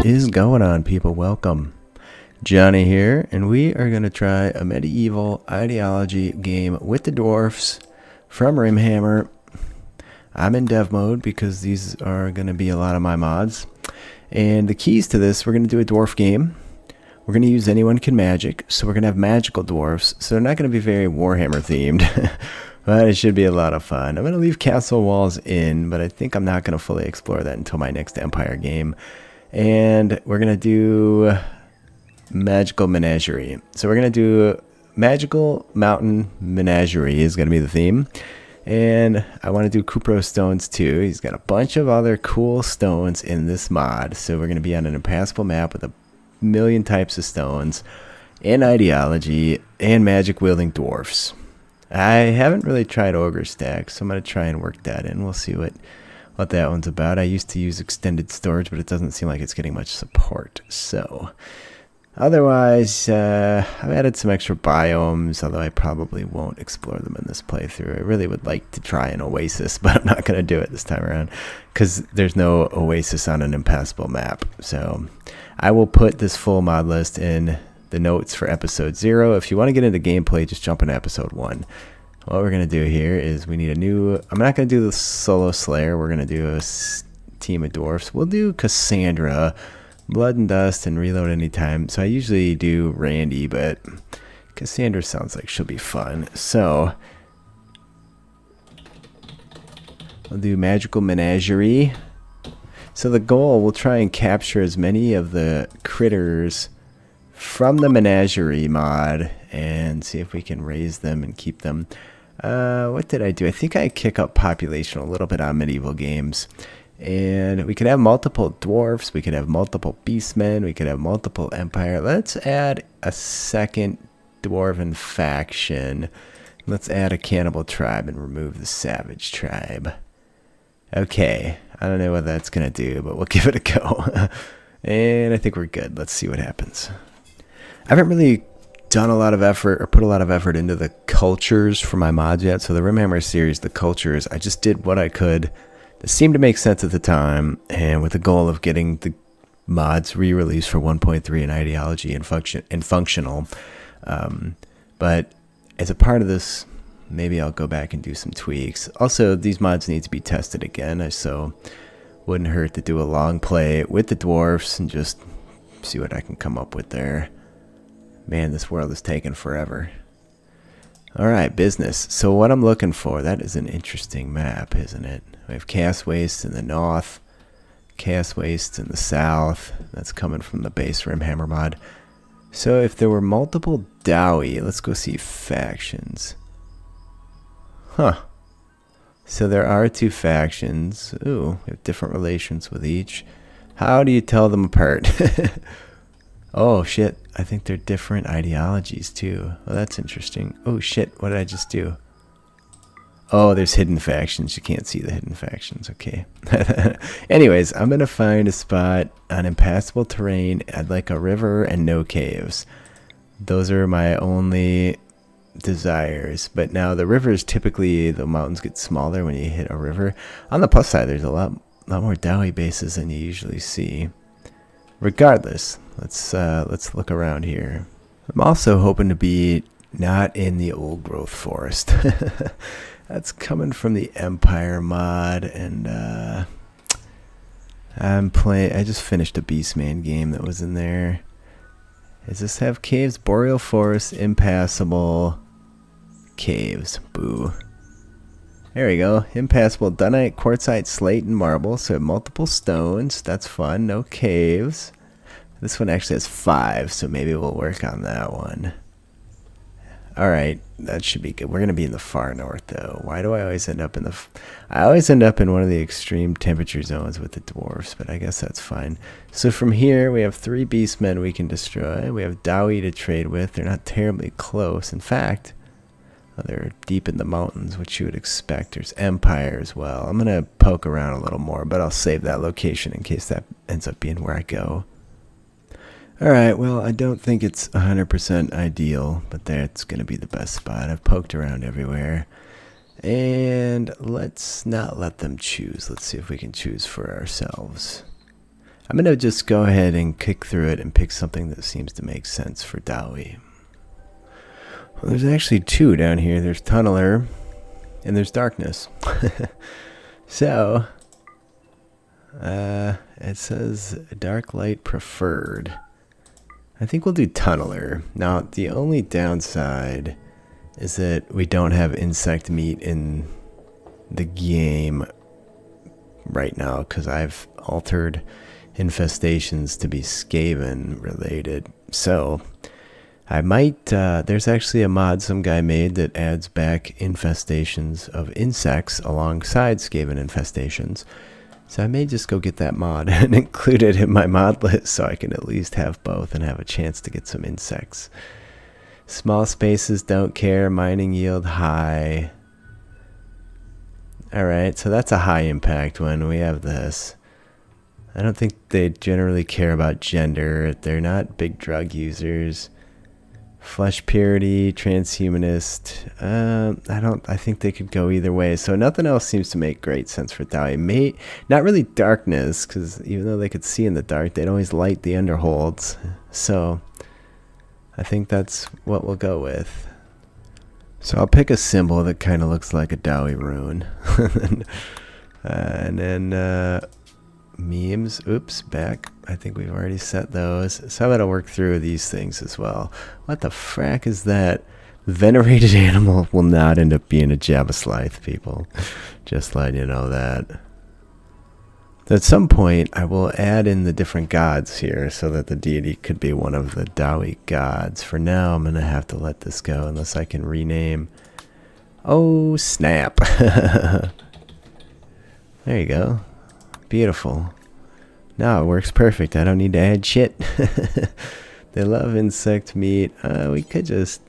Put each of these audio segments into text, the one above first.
is going on, people? Welcome. Johnny here, and we are going to try a medieval ideology game with the Dwarfs from Rimhammer. I'm in dev mode because these are going to be a lot of my mods. And the keys to this, we're going to do a dwarf game. We're going to use anyone can magic, so we're going to have magical dwarfs. So they're not going to be very Warhammer themed, but it should be a lot of fun. I'm going to leave castle walls in, but I think I'm not going to fully explore that until my next Empire game. And we're going to do magical menagerie. So we're going to do magical mountain menagerie is going to be the theme. And I want to do Cupro stones too. He's got a bunch of other cool stones in this mod. So we're going to be on an impassible map with a million types of stones and ideology and magic wielding dwarfs. I haven't really tried ogre stack, so I'm going to try and work that in. We'll see what that one's about. I used to use extended storage, but it doesn't seem like it's getting much support. So otherwise, I've added some extra biomes, although I probably won't explore them in this playthrough. I really would like to try an oasis, but I'm not going to do it this time around because there's no oasis on an impassable map. So I will put this full mod list in the notes for episode 0. If you want to get into gameplay, just jump into episode 1. What we're going to do here is we need a new... I'm not going to do the solo slayer. We're going to do a team of dwarfs. We'll do Cassandra, blood and dust, and reload anytime. So I usually do Randy, but Cassandra sounds like she'll be fun. So we'll do magical menagerie. So the goal, we'll try and capture as many of the critters from the menagerie mod and see if we can raise them and keep them. What did I do? I think I kick up population a little bit on medieval games. And we could have multiple dwarfs, we could have multiple beastmen, we could have multiple empire. Let's add a second dwarven faction. Let's add a cannibal tribe and remove the savage tribe. Okay, I don't know what that's going to do, but we'll give it a go. And I think we're good. Let's see what happens. I haven't really done a lot of effort or put a lot of effort into the cultures for my mods yet. So the Rimhammer series, the cultures, I just did what I could. It seemed to make sense at the time, and with the goal of getting the mods re-released for 1.3 in ideology and functional. But as a part of this, maybe I'll go back and do some tweaks. Also, these mods need to be tested again, so wouldn't hurt to do a long play with the dwarfs and just see what I can come up with there. Man, this world is taking forever. Alright, business. So what I'm looking for, that is an interesting map, isn't it? We have Chaos Wastes in the north, Chaos Wastes in the south. That's coming from the base Rimhammer mod. So if there were multiple Dowie, let's go see factions. Huh. So there are 2 factions. Ooh, we have different relations with each. How do you tell them apart? Oh shit, I think they're different ideologies too. Well, that's interesting. Oh shit, what did I just do? Oh, there's hidden factions. You can't see the hidden factions. Okay. Anyways, I'm going to find a spot on impassable terrain. I'd like a river and no caves. Those are my only desires. But now the rivers, typically the mountains get smaller when you hit a river. On the plus side, there's a lot more Dowie bases than you usually see. Regardless, let's look around here. I'm also hoping to be not in the old growth forest. That's coming from the Empire mod, and I just finished a Beastman game that was in there. Does this have caves? Boreal forest, impassable, caves. Boo. There we go. Impassable dunite, quartzite, slate, and marble. So multiple stones. That's fun. No caves. This one actually has 5, so maybe we'll work on that one. Alright, that should be good. We're going to be in the far north, though. Why do I always end up in the... I always end up in one of the extreme temperature zones with the dwarfs, but I guess that's fine. So from here, we have 3 beastmen we can destroy. We have Dowie to trade with. They're not terribly close. In fact, they're deep in the mountains, which you would expect. There's Empire as well. I'm going to poke around a little more, but I'll save that location in case that ends up being where I go. Alright, well, I don't think it's 100% ideal, but that's going to be the best spot. I've poked around everywhere. And let's not let them choose. Let's see if we can choose for ourselves. I'm going to just go ahead and kick through it and pick something that seems to make sense for Dowie. Well, there's actually two down here. There's Tunneler and there's Darkness. So, it says Dark Light Preferred. I think we'll do Tunneler. Now, the only downside is that we don't have insect meat in the game right now because I've altered infestations to be Skaven related. So I might, there's actually a mod some guy made that adds back infestations of insects alongside Skaven infestations. So I may just go get that mod and include it in my mod list so I can at least have both and have a chance to get some insects. Small spaces, don't care. Mining yield high. Alright, so that's a high impact one. We have this. I don't think they generally care about gender. They're not big drug users. Flesh purity, transhumanist. I think they could go either way. So nothing else seems to make great sense for Dowie. Not really Darkness, because even though they could see in the dark, they'd always light the underholds. So I think that's what we'll go with. So I'll pick a symbol that kind of looks like a Dowie rune. And then memes. Oops, back. I think we've already set those. So I'm going to work through these things as well. What the frack is that? Venerated animal will not end up being a Jabba people. Just letting you know that. At some point, I will add in the different gods here so that the deity could be one of the Dowie gods. For now, I'm going to have to let this go unless I can rename. Oh, snap. There you go. Beautiful. Now it works perfect. I don't need to add shit. They love insect meat. We could just...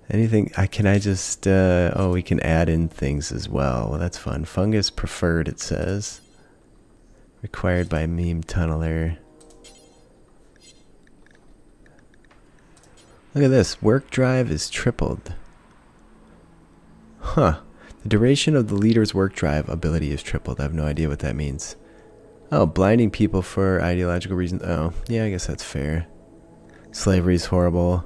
Anything... Can I just... oh, we can add in things as well. Well, that's fun. Fungus preferred, it says. Required by meme tunneler. Look at this. Work drive is tripled. Huh. The duration of the leader's work drive ability is tripled. I have no idea what that means. Oh, blinding people for ideological reasons. Oh, yeah, I guess that's fair. Slavery is horrible.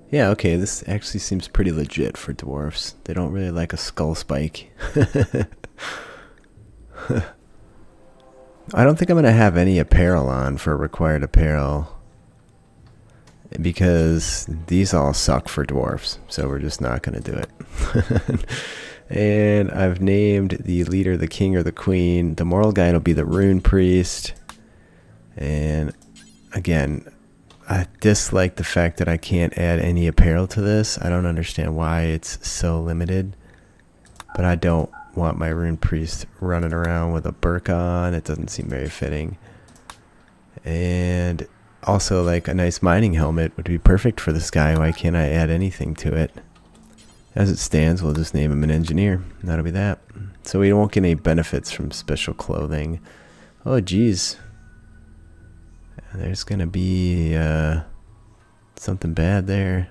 Yeah, okay, this actually seems pretty legit for dwarfs. They don't really like a skull spike. I don't think I'm going to have any apparel on for required apparel, because these all suck for dwarfs, so we're just not going to do it. And I've named the leader the king or the queen. The moral guide will be the rune priest. And again, I dislike the fact that I can't add any apparel to this. I don't understand why it's so limited. But I don't want my rune priest running around with a burqa on. It doesn't seem very fitting. And also, like, a nice mining helmet would be perfect for this guy. Why can't I add anything to it? As it stands, we'll just name him an engineer. That'll be that. So we won't get any benefits from special clothing. Oh, geez. There's going to be something bad there.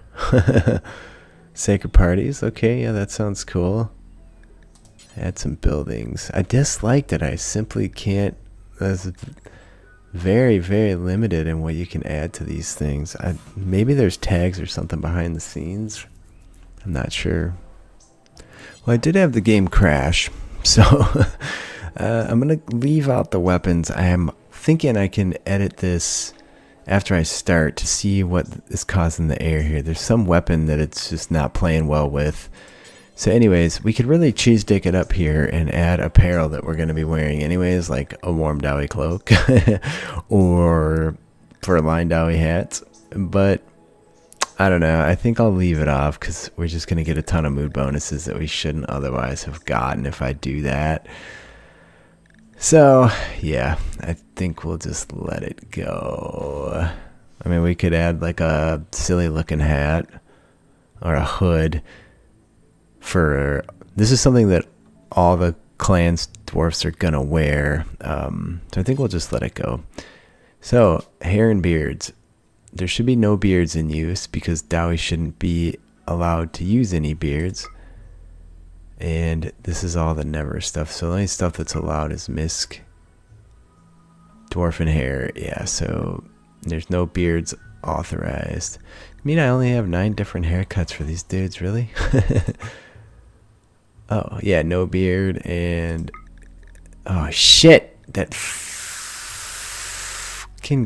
Sacred parties. Okay, yeah, that sounds cool. Add some buildings. I dislike that I simply can't... That's very, very limited in what you can add to these things. Maybe there's tags or something behind the scenes. I'm not sure. Well, I did have the game crash, so I'm going to leave out the weapons. I am thinking I can edit this after I start to see what is causing the error here. There's some weapon that it's just not playing well with. So anyways, we could really cheese dick it up here and add apparel that we're going to be wearing anyways, like a warm Dowie cloak or fur-lined Dowie hats. But I don't know. I think I'll leave it off because we're just going to get a ton of mood bonuses that we shouldn't otherwise have gotten if I do that. So, yeah, I think we'll just let it go. I mean, we could add like a silly looking hat or a hood for... This is something that all the clans dwarfs are going to wear. So I think we'll just let it go. So, hair and beards. There should be no beards in use because Dowie shouldn't be allowed to use any beards. And this is all the never stuff. So the only stuff that's allowed is Misk Dwarf hair. Yeah, so there's no beards authorized. I mean, I only have 9 different haircuts for these dudes, really? Oh, yeah, no beard and... Oh, shit! That fucking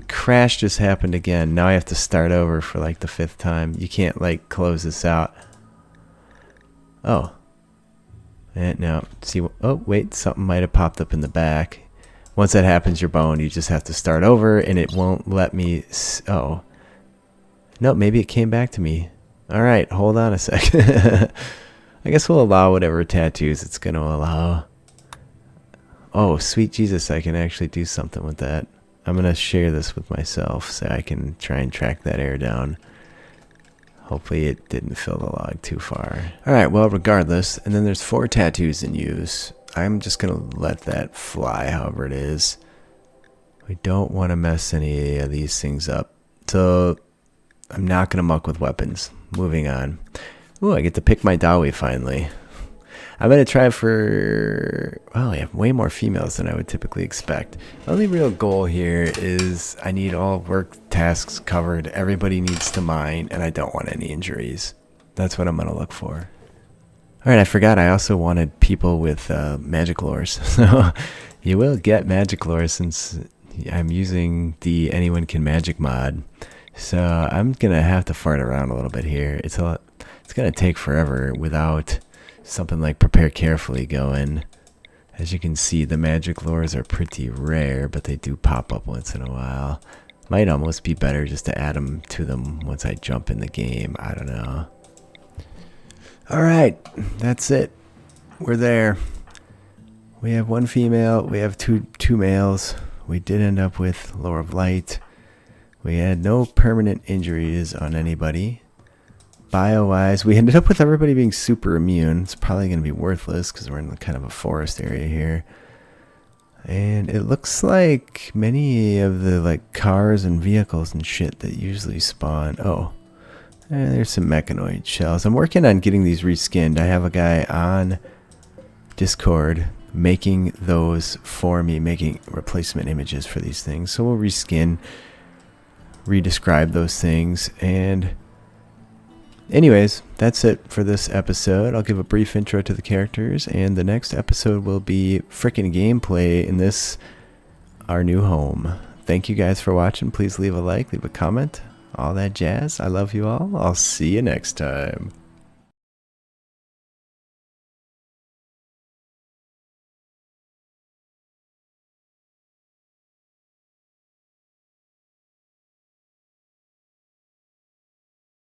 crash just happened again. Now I have to start over for like the 5th time. You can't like close this out. Oh. And now, see, oh, wait, something might have popped up in the back. Once that happens, you're boned. You just have to start over and it won't let me... Oh. No, maybe it came back to me. Alright, hold on a second. I guess we'll allow whatever tattoos it's going to allow. Oh, sweet Jesus, I can actually do something with that. I'm going to share this with myself so I can try and track that error down. Hopefully it didn't fill the log too far. Alright, well, regardless, and then there's 4 tattoos in use. I'm just going to let that fly however it is. We don't want to mess any of these things up. So I'm not going to muck with weapons. Moving on. Ooh, I get to pick my Dowie finally. I'm going to try for... Well, I have way more females than I would typically expect. The only real goal here is I need all work tasks covered. Everybody needs to mine, and I don't want any injuries. That's what I'm going to look for. Alright, I forgot I also wanted people with magic lores. So you will get magic lores since I'm using the Anyone Can Magic mod. So I'm going to have to fart around a little bit here. It's going to take forever without something like Prepare Carefully going. As you can see, the magic lures are pretty rare, but they do pop up once in a while. Might almost be better just to add them to them once I jump in the game. I don't know. Alright, that's it. We're there. We have 1 female. We have two males. We did end up with Lore of Light. We had no permanent injuries on anybody. Bio-wise, we ended up with everybody being super immune. It's probably going to be worthless because we're in kind of a forest area here. And it looks like many of the like cars and vehicles and shit that usually spawn. Oh, and there's some mechanoid shells. I'm working on getting these reskinned. I have a guy on Discord making those for me, making replacement images for these things. So we'll reskin, redescribe those things, and anyways, that's it for this episode. I'll give a brief intro to the characters, and the next episode will be frickin' gameplay in this, our new home. Thank you guys for watching. Please leave a like, leave a comment, all that jazz. I love you all. I'll see you next time.